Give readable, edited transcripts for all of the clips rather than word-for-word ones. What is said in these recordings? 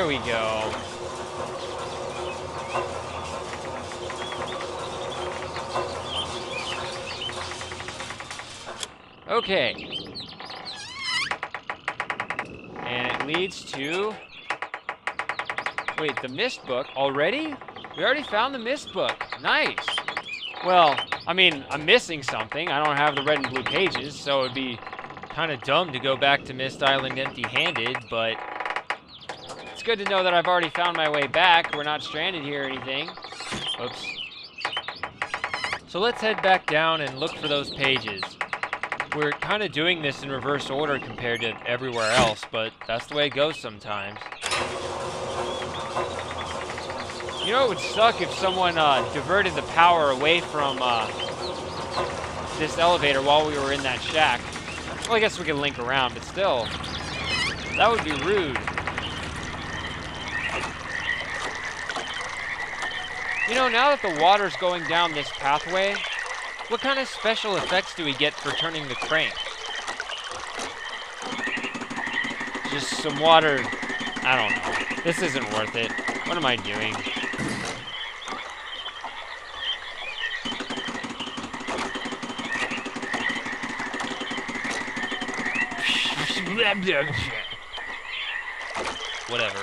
There we go. Okay. And it leads to... Wait, the Myst book? Already? We already found the Myst book. Nice. Well, I mean, I'm missing something. I don't have the red and blue pages, so it'd be kind of dumb to go back to Myst Island empty-handed, but it's good to know that I've already found my way back. We're not stranded here or anything. Oops. So let's head back down and look for those pages. We're kind of doing this in reverse order compared to everywhere else, but that's the way it goes sometimes. You know, it would suck if someone diverted the power away from this elevator while we were in that shack. Well, I guess we could link around, but still, that would be rude. You know, now that the water's going down this pathway, what kind of special effects do we get for turning the crank? Just some water. I don't know. This isn't worth it. What am I doing? Whatever.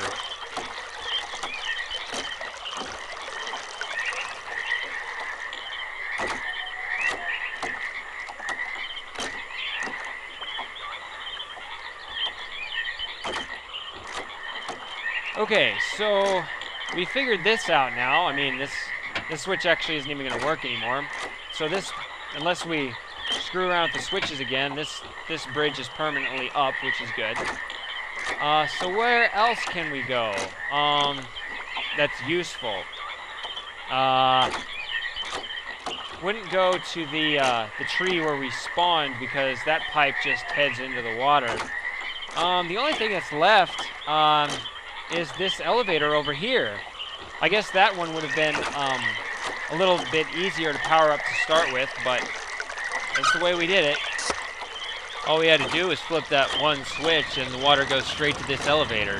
Okay, so we figured this out now. I mean, this switch actually isn't even going to work anymore. So this, unless we screw around with the switches again, this bridge is permanently up, which is good. So where else can we go? That's useful. Wouldn't go to the tree where we spawned because that pipe just heads into the water. The only thing that's left is this elevator over here. I guess that one would have been a little bit easier to power up to start with, but that's the way we did it. All we had to do was flip that one switch and the water goes straight to this elevator.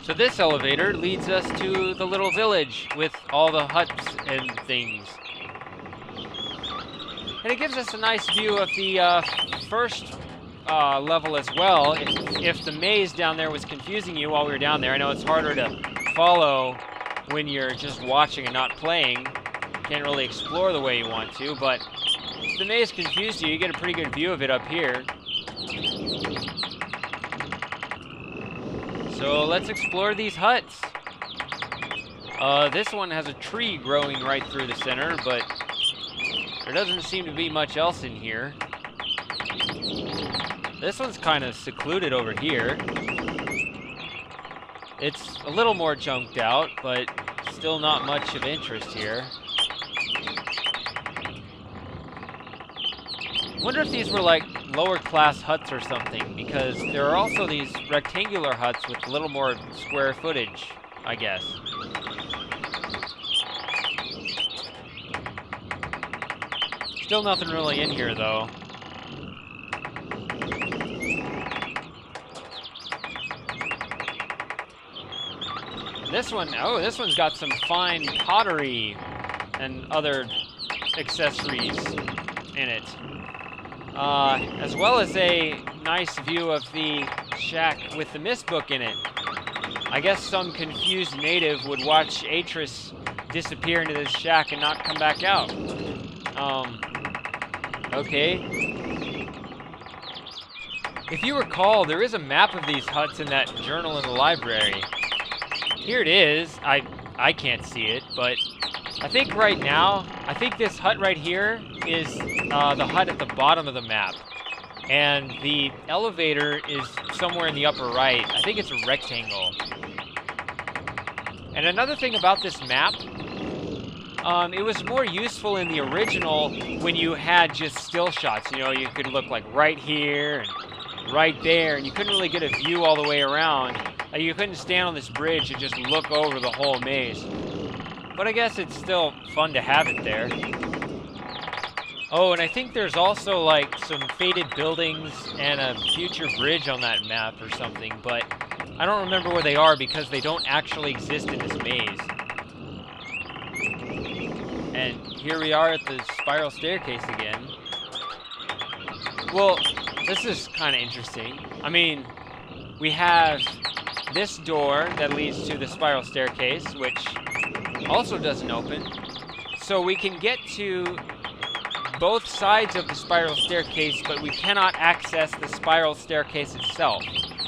So this elevator leads us to the little village with all the huts and things. And it gives us a nice view of the first level as well. If the maze down there was confusing you while we were down there, I know it's harder to follow when you're just watching and not playing. Can't really explore the way you want to, but if the maze confused you, you get a pretty good view of it up here. So let's explore these huts. This one has a tree growing right through the center, but there doesn't seem to be much else in here. This one's kind of secluded over here. It's a little more junked out, but still not much of interest here. Wonder if these were like lower class huts or something, because there are also these rectangular huts with a little more square footage, I guess. Still nothing really in here though. And this one, oh, this one's got some fine pottery and other accessories in it. As well as a nice view of the shack with the Myst book in it. I guess some confused native would watch Atris disappear into this shack and not come back out. Okay. If you recall, there is a map of these huts in that journal in the library. Here it is. I can't see it, but I think right now, I think this hut right here is the hut at the bottom of the map. And the elevator is somewhere in the upper right. I think it's a rectangle. And another thing about this map It was more useful in the original when you had just still shots. You know, you could look like right here and right there, and you couldn't really get a view all the way around. Like you couldn't stand on this bridge and just look over the whole maze. But I guess it's still fun to have it there. Oh, and I think there's also like some faded buildings and a future bridge on that map or something, but I don't remember where they are because they don't actually exist in this maze. And here we are at the spiral staircase again. Well, this is kind of interesting. I mean, we have this door that leads to the spiral staircase, which also doesn't open. So we can get to both sides of the spiral staircase, but we cannot access the spiral staircase itself.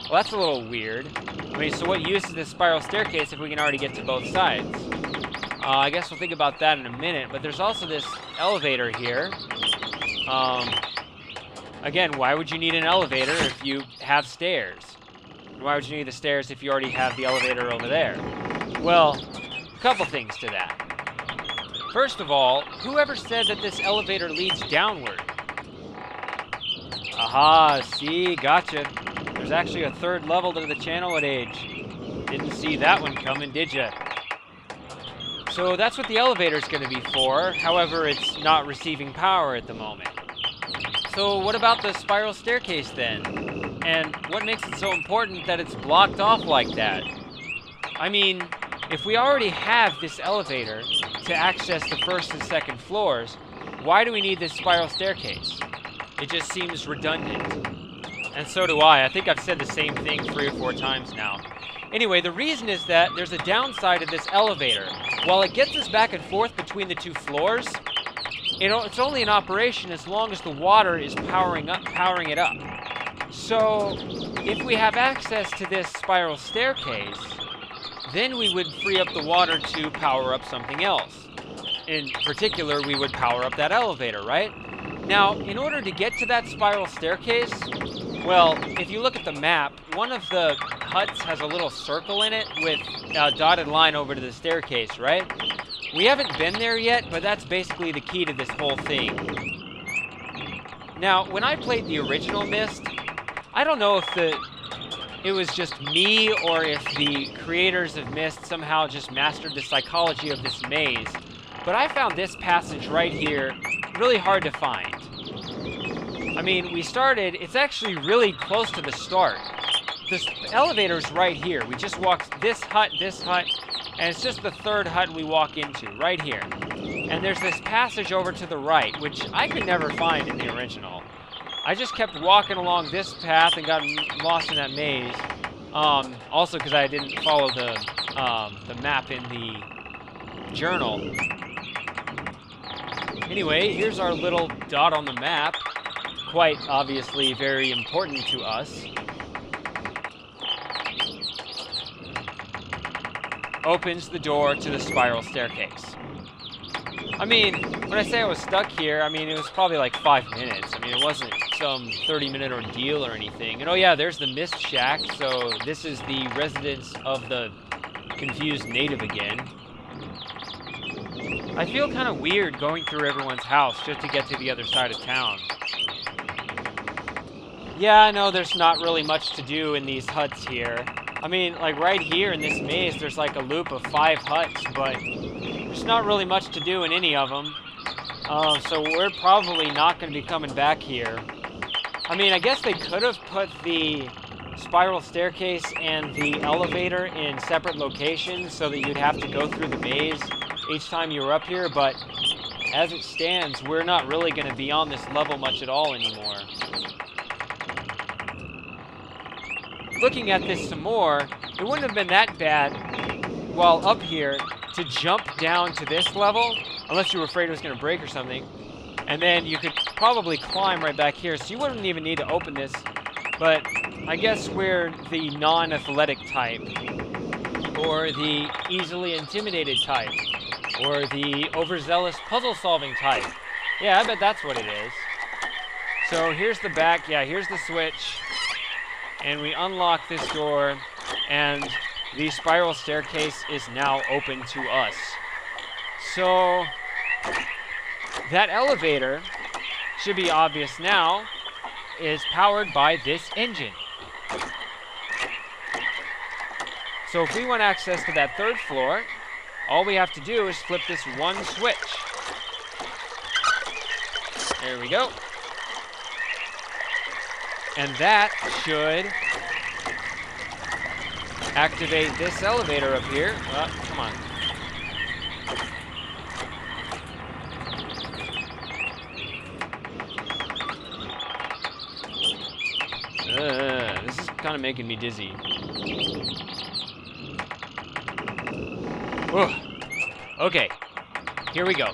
Well, that's a little weird. I mean, so what use is this spiral staircase if we can already get to both sides? I guess we'll think about that in a minute, but there's also this elevator here. Again, why would you need an elevator if you have stairs? Why would you need the stairs if you already have the elevator over there? Well, a couple things to that. First of all, whoever said that this elevator leads downward? Aha, see, gotcha. There's actually a third level to the channel at Age. Didn't see that one coming, did ya? So that's what the elevator's going to be for. However, it's not receiving power at the moment. So what about the spiral staircase then? And what makes it so important that it's blocked off like that? I mean, if we already have this elevator to access the first and second floors, why do we need this spiral staircase? It just seems redundant. And so do I. I think I've said the same thing 3 or 4 times now. Anyway, the reason is that there's a downside of this elevator. While it gets us back and forth between the 2 floors, it's only in operation as long as the water is powering it up. So, if we have access to this spiral staircase, then we would free up the water to power up something else. In particular, we would power up that elevator, right? Now, in order to get to that spiral staircase, well, if you look at the map, one of the huts has a little circle in it with a dotted line over to the staircase, right? We haven't been there yet, but that's basically the key to this whole thing. Now, when I played the original Myst, I don't know if it was just me or if the creators of Myst somehow just mastered the psychology of this maze, but I found this passage right here really hard to find. I mean, it's actually really close to the start. This elevator's right here. We just walked this hut, and it's just the third hut we walk into, right here. And there's this passage over to the right, which I could never find in the original. I just kept walking along this path and got lost in that maze. Also because I didn't follow the map in the journal. Anyway, here's our little dot on the map. Quite obviously very important to us. Opens the door to the spiral staircase. I mean, when I say I was stuck here, I mean, it was probably like 5 minutes. I mean, it wasn't some 30-minute ordeal or anything. And oh yeah, there's the Myst shack, so this is the residence of the confused native again. I feel kind of weird going through everyone's house just to get to the other side of town. Yeah, I know there's not really much to do in these huts here. I mean, like right here in this maze, there's like a loop of 5 huts, but there's not really much to do in any of them. So we're probably not going to be coming back here. I mean, I guess they could have put the spiral staircase and the elevator in separate locations so that you'd have to go through the maze each time you were up here, but as it stands, we're not really going to be on this level much at all anymore. Looking at this some more, it wouldn't have been that bad while up here to jump down to this level, unless you were afraid it was going to break or something. And then you could probably climb right back here, so you wouldn't even need to open this. But I guess we're the non-athletic type, or the easily intimidated type, or the overzealous puzzle-solving type. Yeah, I bet that's what it is. So here's the back, yeah, here's the switch. And we unlock this door, and the spiral staircase is now open to us. So that elevator should be obvious now, is powered by this engine. So if we want access to that 3rd floor, all we have to do is flip this one switch. There we go. And that should activate this elevator up here. Come on. This is kind of making me dizzy. Ugh. Okay, here we go.